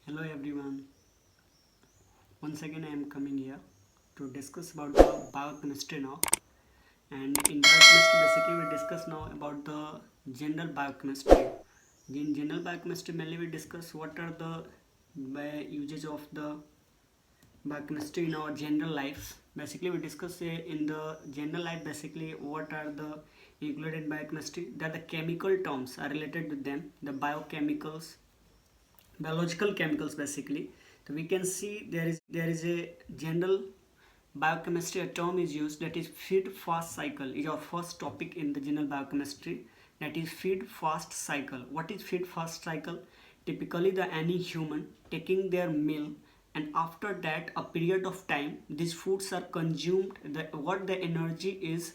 Hello everyone. Once again I am coming here to discuss about the biochemistry now. And in biochemistry basically we discuss now about the general biochemistry. In general biochemistry mainly we discuss what are the uses of the biochemistry in our general lives. Basically we discuss in the general life basically what are the included in biochemistry. That the chemical terms are related to them. The biochemicals, biological chemicals basically. So we can see there is a general biochemistry, a term is used, that is feed fast cycle is our first topic in the general biochemistry. That is feed fast cycle. What is feed fast cycle? Typically the any human taking their meal, and after that a period of time these foods are consumed, what the energy is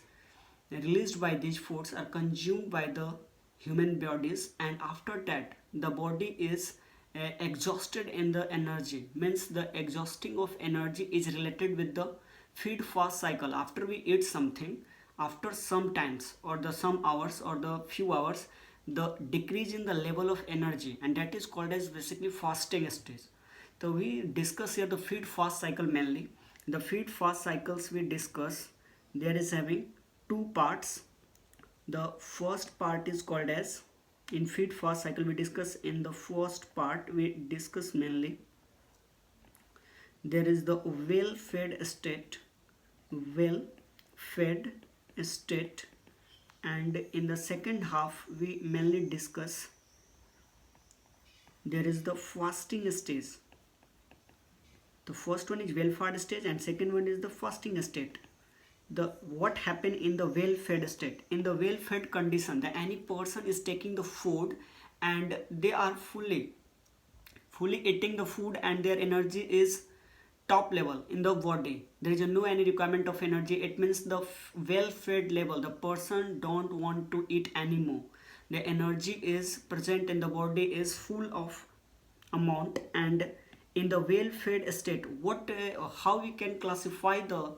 released by these foods are consumed by the human bodies, and after that the body is exhausted in the energy, means the exhausting of energy is related with the feed fast cycle. After we eat something, after some times or the some hours or the few hours, the decrease in the level of energy, and that is called as basically fasting stage. So we discuss here the feed fast cycle mainly. The feed fast cycles we discuss, there is having two parts. The first part is called as, in feed fast cycle we discuss, in the first part we discuss mainly there is the well fed state, well fed state, and in the second half we mainly discuss there is the fasting stage. The first one is well fed stage and second one is the fasting state. The what happened in the well fed state? In the well fed condition, that any person is taking the food and they are fully eating the food, and their energy is top level in the body. There is no any requirement of energy. It means the well fed level, the person don't want to eat anymore. The energy is present in the body is full of amount. And in the well fed state, what how we can classify the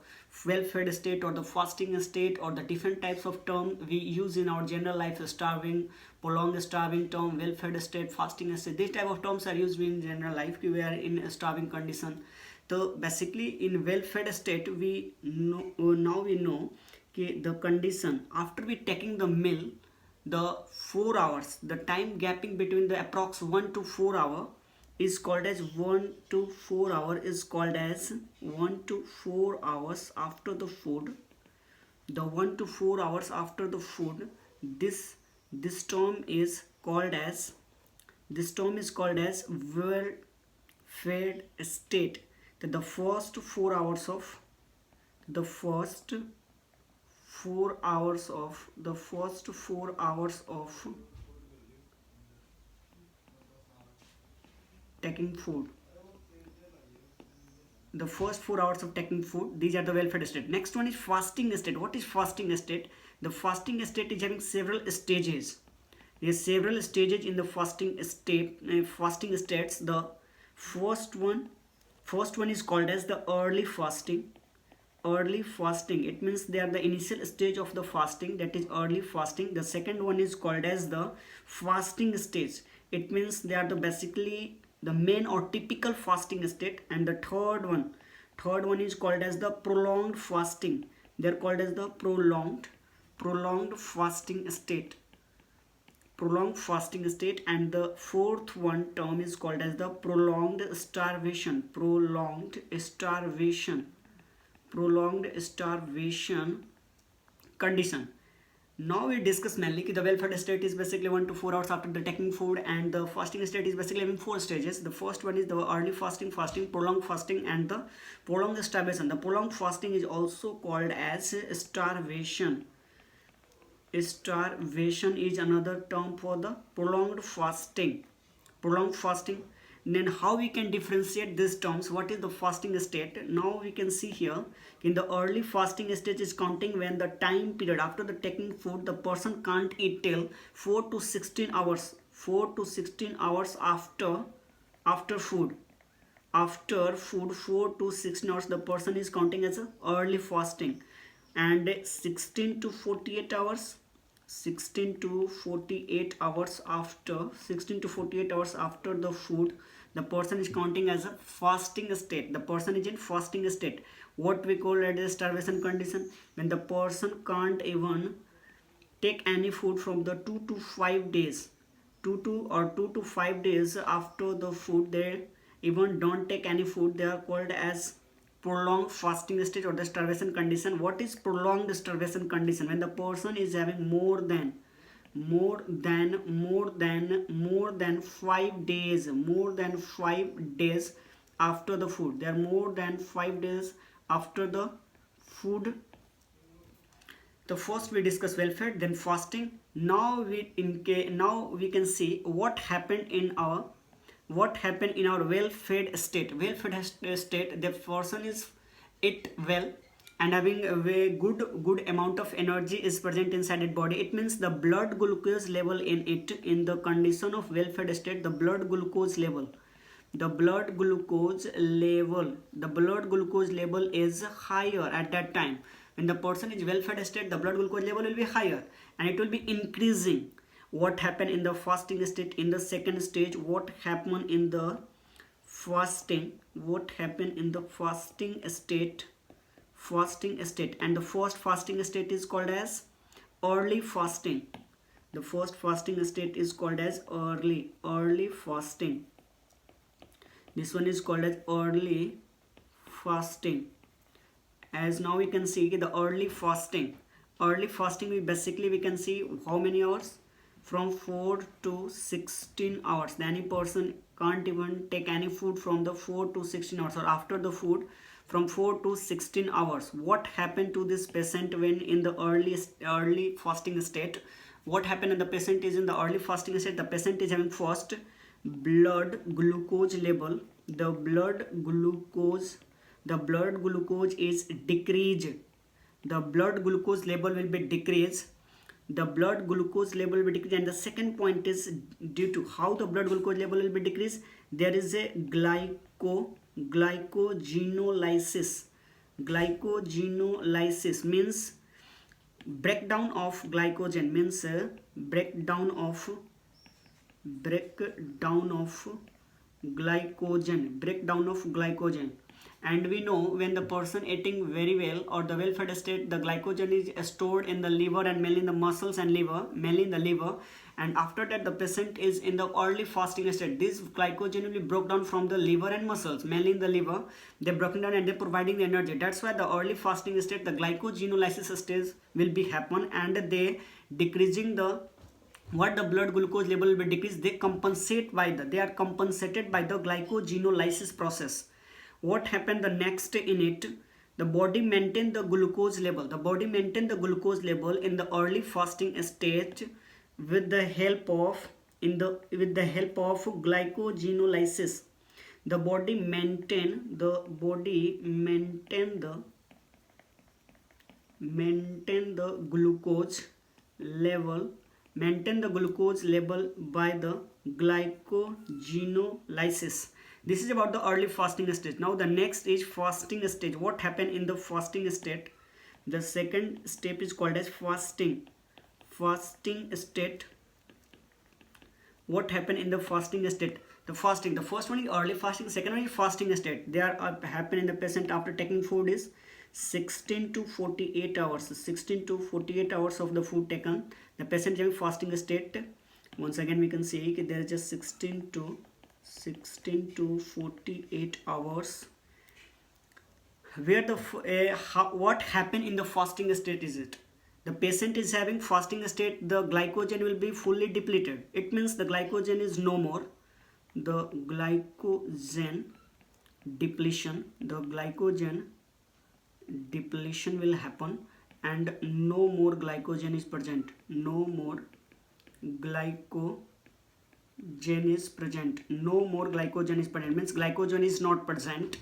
well fed state or the fasting state, or the different types of term we use in our general life: starving, prolonged starving term, well fed state, fasting state. These type of terms are used in general life. We are in a starving condition. So basically in well fed state we know, now we know the condition after we taking the meal, the 4 hours, the time gapping between the approx 1 to 4 hour is called as 1 to 4 hour, is called as 1 to 4 hours after the food. The 1 to 4 hours after the food, this term is called as, well fed state. That the first 4 hours of, the first 4 hours of taking food, the first 4 hours of taking food, these are the well fed state. Next one is fasting state. What is fasting state? The fasting state is having several stages. There are several stages in the fasting state, fasting states. The first one is called as the early fasting. Early fasting, it means they are the initial stage of the fasting, that is early fasting. The second one is called as the fasting stage. It means they are the basically the main or typical fasting state. And the third one is called as the prolonged fasting. They are called as the prolonged fasting state. And the fourth one term is called as the prolonged starvation condition. Now we discuss mainly the well fed state is basically 1 to 4 hours after the taking food, and the fasting state is basically having 4 stages. The first one is the early fasting, prolonged fasting, and the prolonged starvation. The prolonged fasting is also called as starvation. Starvation is another term for the prolonged fasting. Then how we can differentiate these terms? What is the fasting state? Now we can see here in the early fasting stage is counting when the time period after the taking food, the person can't eat till 4 to 16 hours. 4 to 16 hours after food. 4 to 16 hours the person is counting as a early fasting. And 16 to 48 hours 16 to 48 hours after 16 to 48 hours after the food, the person is counting as a fasting state. The person is in fasting state, what we call it as starvation condition, when the person can't even take any food from the 2 to 5 days, 2 to 5 days after the food, they even don't take any food. They are called as prolonged fasting state or the starvation condition. What is prolonged starvation condition? When the person is having more than 5 days, more than 5 days after the food, they are more than 5 days after the food. The first we discuss well-fed, then fasting. Now we can see what happened in our well-fed state. Well-fed state, the person is eat well and having a very good amount of energy is present inside its body. It means the blood glucose level in the condition of well-fed state, the blood glucose level is higher at that time. When the person is well-fed state, the blood glucose level will be higher and it will be increasing. What happened in the fasting state? In the second stage, what happened in the fasting state? And the first fasting state is called as early fasting. The first fasting state is called as early fasting. This one is called as early fasting. As now we can see the early fasting, we can see how many hours, from 4 to 16 hours. Any person can't even take any food from the 4 to 16 hours, or after the food from 4 to 16 hours. What happened to this patient when in the early fasting state? What happened when the patient is in the early fasting state? The patient is having first blood glucose level. The blood glucose is decreased. The blood glucose level will be decreased. And the second point is, due to how the blood glucose level will be decreased, there is a glycogenolysis. Glycogenolysis means breakdown of glycogen, breakdown of glycogen. And we know when the person eating very well or the well-fed state, the glycogen is stored in the liver and mainly in the muscles and mainly in the liver. And after that, the patient is in the early fasting state. This glycogen will be broken down from the liver and muscles, mainly in the liver. They're broken down and they're providing the energy. That's why the early fasting state, the glycogenolysis stage will be happen, and they decreasing the blood glucose level will be decreased. They are compensated by the glycogenolysis process. What happened the next in it? The body maintain the glucose level. In the early fasting state with the help of glycogenolysis. The body maintain the glucose level. By the glycogenolysis. This is about the early fasting stage. Now the next is fasting stage. What happened in the fasting state? The second step is called as fasting state. What happened in the fasting state? The first one is early fasting, second one is fasting state. They are happen in the patient after taking food is 16 to 48 hours. 16 to 48 hours of the food taken, the patient is in fasting state. Once again we can see there is just 16 to 48 hours where the what happened in the fasting state is it? The patient is having fasting state, the glycogen will be fully depleted. It means the glycogen is no more. The glycogen depletion will happen, and no more glycogen is present. No more glycogen is present. Means glycogen is not present.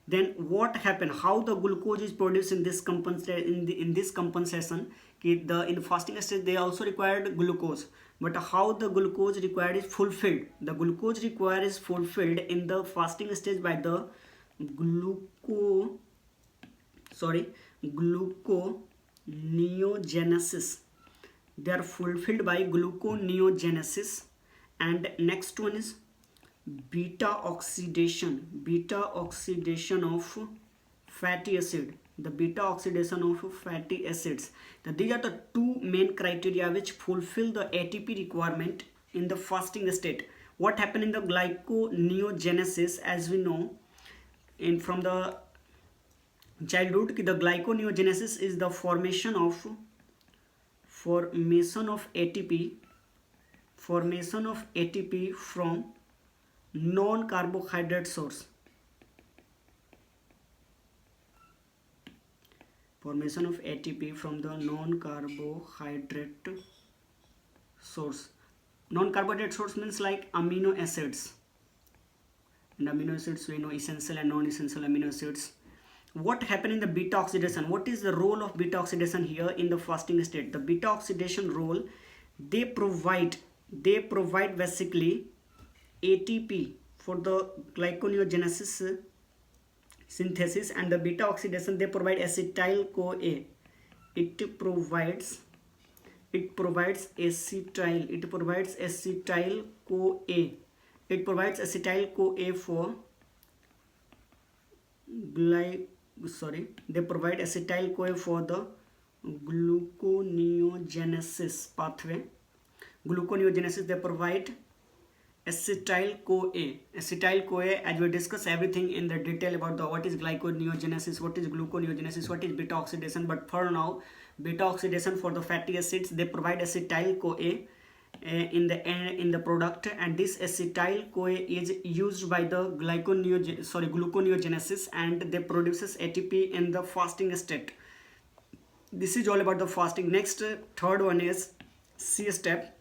Then what happened? How the glucose is produced in this compensation? In the fasting state they also required glucose, but how the glucose required is fulfilled? The glucose required is fulfilled in the fasting stage by the gluconeogenesis. They are fulfilled by gluconeogenesis. And next one is beta oxidation of fatty acid. The beta oxidation of fatty acids. These are the two main criteria which fulfill the ATP requirement in the fasting state. What happened in the glyconeogenesis? As we know from the childhood, the glyconeogenesis is the formation of ATP from non-carbohydrate source. Formation of ATP from the non-carbohydrate source. Non-carbohydrate source means like amino acids. And amino acids, we know essential and non-essential amino acids. What happened in the beta oxidation? What is the role of beta oxidation here in the fasting state? The beta oxidation role, they provide basically ATP for the glyconeogenesis synthesis, and the beta oxidation, they provide acetyl CoA. It provides acetyl CoA. It provides acetyl CoA for they provide acetyl CoA for the gluconeogenesis pathway. Gluconeogenesis, they provide acetyl CoA. Acetyl CoA, as we discuss everything in the detail about the what is glyconeogenesis, what is gluconeogenesis, what is beta oxidation, but for now, beta oxidation for the fatty acids, they provide acetyl CoA in the product, and this acetyl CoA is used by the gluconeogenesis, and they produces ATP in the fasting state. This is all about the fasting. Next, third one is C step.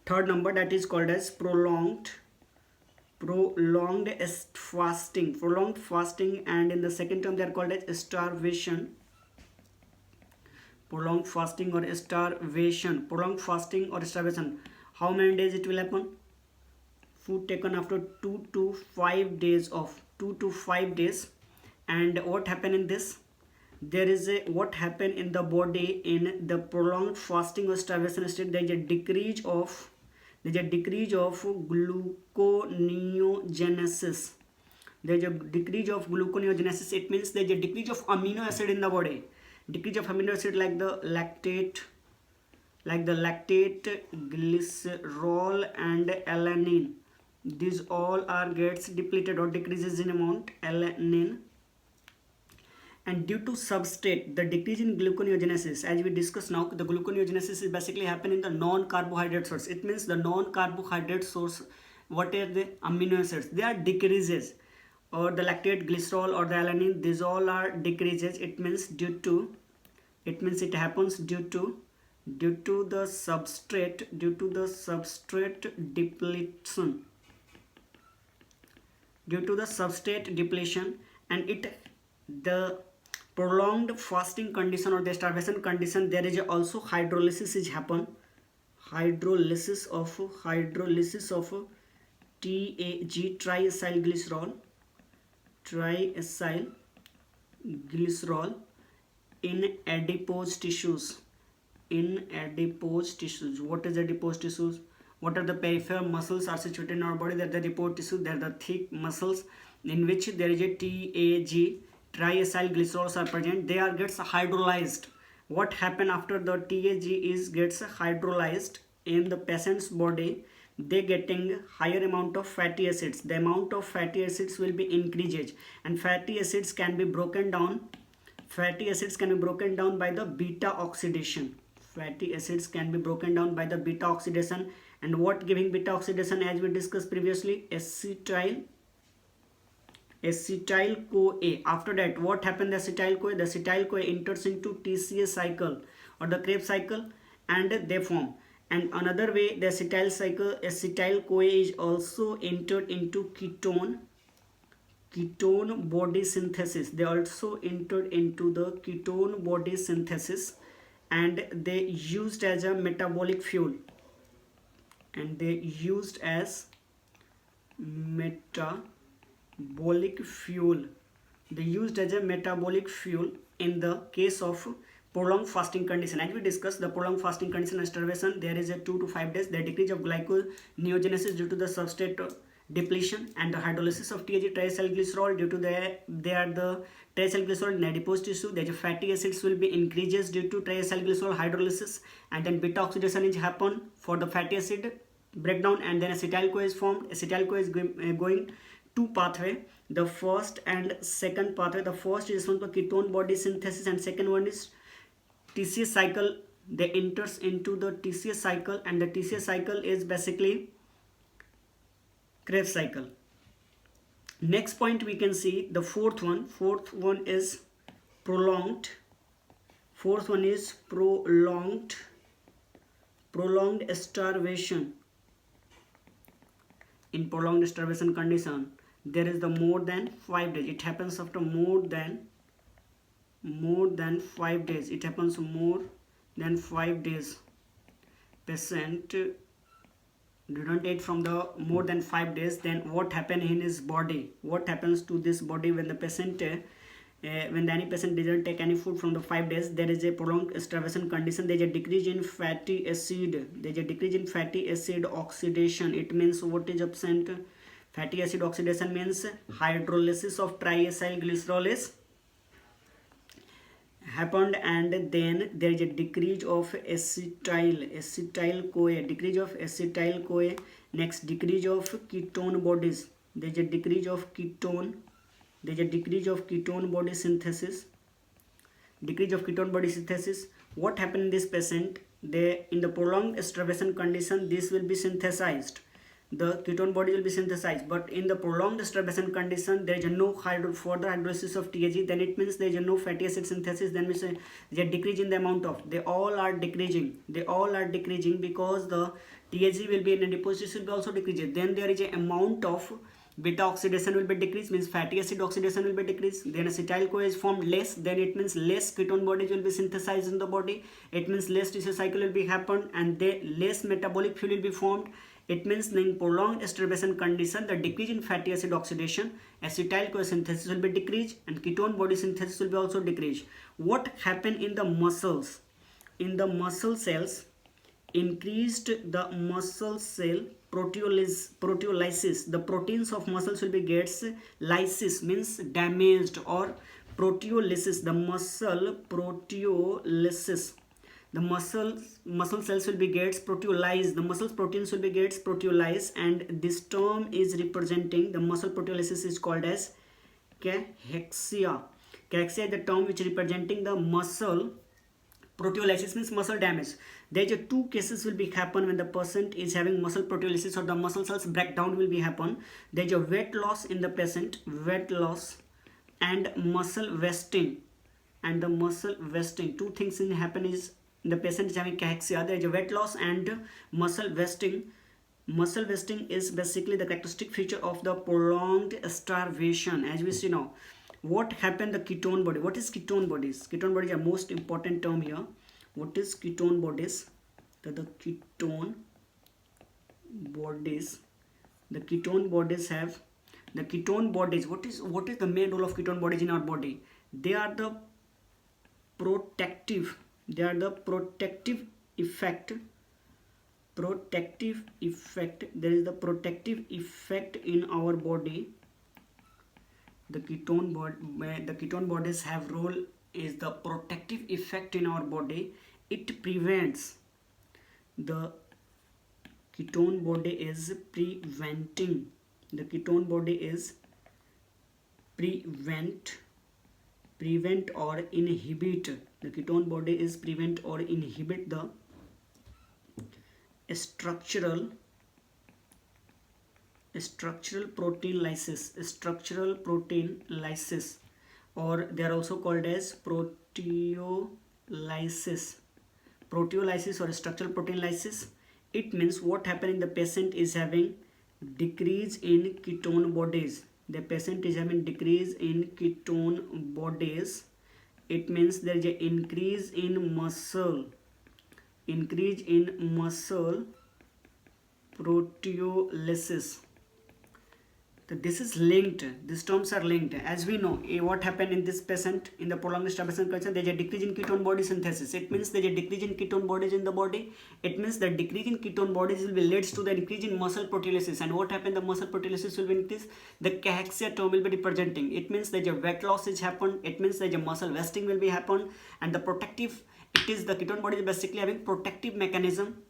Third number, that is called as prolonged fasting, and in the second term they are called as starvation. Prolonged fasting or starvation. How many days it will happen? Food taken after 2 to 5 days of 2 to 5 days. And what happened in this? There is what happened in the body in the prolonged fasting or starvation state. There is a decrease of gluconeogenesis. There is a decrease of gluconeogenesis. It means there is a decrease of amino acid in the body. Decrease of amino acid like the lactate, glycerol and alanine. These all are gets depleted or decreases in amount. Alanine. And due to substrate, the decrease in gluconeogenesis, as we discussed now, the gluconeogenesis is basically happening in the non-carbohydrate source. It means the non-carbohydrate source, what are the amino acids? They are decreases, or the lactate, glycerol or the alanine, these all are decreases. It means it happens due to the substrate depletion. Due to the substrate depletion, and the prolonged fasting condition or the starvation condition, there is also hydrolysis is happen. Hydrolysis of TAG, triacylglycerol in adipose tissues. What is adipose tissues? What are the peripheral muscles are situated in our body? That the adipose tissue, they are the thick muscles in which there is a TAG, triacylglycerols are present. They are gets hydrolyzed. What happen after the TAG is gets hydrolyzed in the patient's body? They getting higher amount of fatty acids. The amount of fatty acids will be increased, and fatty acids can be broken down by the beta oxidation. And what giving beta oxidation, as we discussed previously? Acetyl CoA. After that, what happened? The acetyl CoA enters into TCA cycle or the Krebs cycle, and they form. And another way, the acetyl CoA is also entered into ketone body synthesis. They also entered into the ketone body synthesis, and they used as a metabolic fuel. They used as a metabolic fuel in the case of prolonged fasting condition. As we discussed, the prolonged fasting condition and starvation, there is a 2 to 5 days. The decrease of glyconeogenesis due to the substrate depletion, and the hydrolysis of TAG, triacylglycerol, due to the triacylglycerol in adipose tissue. There is fatty acids will be increases due to triacylglycerol hydrolysis, and then beta oxidation is happen for the fatty acid breakdown, and then acetyl CoA is formed. Acetyl CoA is going two pathway, the first and second pathway. The first is responsible for ketone body synthesis, and second one is TCA cycle. They enters into the TCA cycle, and the TCA cycle is basically Krebs cycle. Next point we can see the fourth one. Fourth one is prolonged. Fourth one is prolonged starvation. In prolonged starvation condition, there is the more than 5 days. It happens after more than 5 days. It happens more than 5 days. Patient didn't eat from the more than 5 days. Then what happened in his body? What happens to this body when the patient when any patient didn't take any food from the 5 days? There is a prolonged starvation condition. There is a decrease in fatty acid. There is a decrease in fatty acid oxidation. It means what is absent? Fatty acid oxidation means hydrolysis of triacylglycerol is happened, and then there is a decrease of acetyl CoA, decrease of acetyl CoA. Next, decrease of ketone bodies. There is a decrease of ketone. There is a decrease of ketone body synthesis. Decrease of ketone body synthesis. What happened in this patient? In the prolonged starvation condition, this will be synthesized. The ketone body will be synthesized, but in the prolonged starvation condition, there is no further hydrolysis of TAG. Then it means there is no fatty acid synthesis. Then we say there is a decrease in the amount of. They all are decreasing. They all are decreasing because the TAG will be in a deposition will be also decreasing. Then there is a amount of beta oxidation will be decreased, means fatty acid oxidation will be decreased. Then acetyl CoA is formed less. Then it means less ketone bodies will be synthesized in the body. It means less tissue cycle will be happened, and less metabolic fuel will be formed. It means in prolonged starvation condition, the decrease in fatty acid oxidation, acetyl CoA synthesis will be decreased, and ketone body synthesis will be also decreased. What happened in the muscles? In the muscle cells, increased the muscle cell proteolysis. The proteins of muscles will be gets lysis, means damaged, or proteolysis. The muscle proteolysis. The muscle cells will be gets proteolyzed. The muscle proteins will be gets proteolyzed, and this term is representing the muscle proteolysis is called as cachexia. Cachexia is the term which representing the muscle proteolysis, means muscle damage. There is two cases will be happen when the patient is having muscle proteolysis, or the muscle cells breakdown will be happen. There is a weight loss in the patient, weight loss, and muscle wasting. And the muscle wasting, two things in happen is the patient is having cachexia. There is a weight loss and muscle wasting. Muscle wasting is basically the characteristic feature of the prolonged starvation. As we see now, what happened the ketone body? What is ketone bodies? Ketone bodies are most important term here. What is ketone bodies? The ketone bodies. The ketone bodies have the ketone bodies. What is the main role of ketone bodies in our body? They are the protective. They are the protective effect. Protective effect. There is the protective effect in our body. The ketone bodies have role is the protective effect in our body. It prevents. The ketone body is preventing. The ketone body is prevent or inhibit. The ketone body is prevent or inhibit the structural protein lysis, or they are also called as proteolysis or structural protein lysis. It means what happened in the patient is having decrease in ketone bodies. The patient is having decrease in ketone bodies. It means there is an increase in muscle proteolysis. So this is linked, these terms are linked. As we know, what happened in this patient, in the prolonged starvation condition, there is a decrease in ketone body synthesis. It means there is a decrease in ketone bodies in the body. It means the decrease in ketone bodies will be leads to the increase in muscle proteolysis. And what happened, the muscle proteolysis will be increased, the cachexia term will be representing. It means there is a weight loss is happen. It means there is a muscle wasting will be happen. And the protective, it is the ketone body is basically having protective mechanism,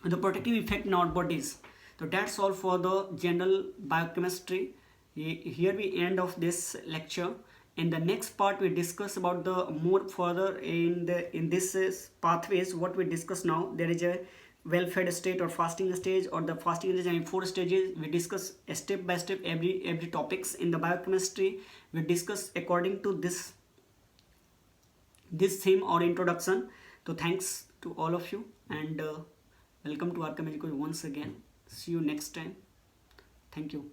the protective effect in our bodies. So that's all for the general biochemistry. Here we end of this lecture. In the next part we discuss about the more further in this pathways. What we discuss now, there is a well-fed state or fasting stage, or the fasting stage and 4 stages. We discuss step by step every topics in the biochemistry. We discuss according to this theme or introduction. So thanks to all of you, and welcome to Medicos once again. See you next time. Thank you.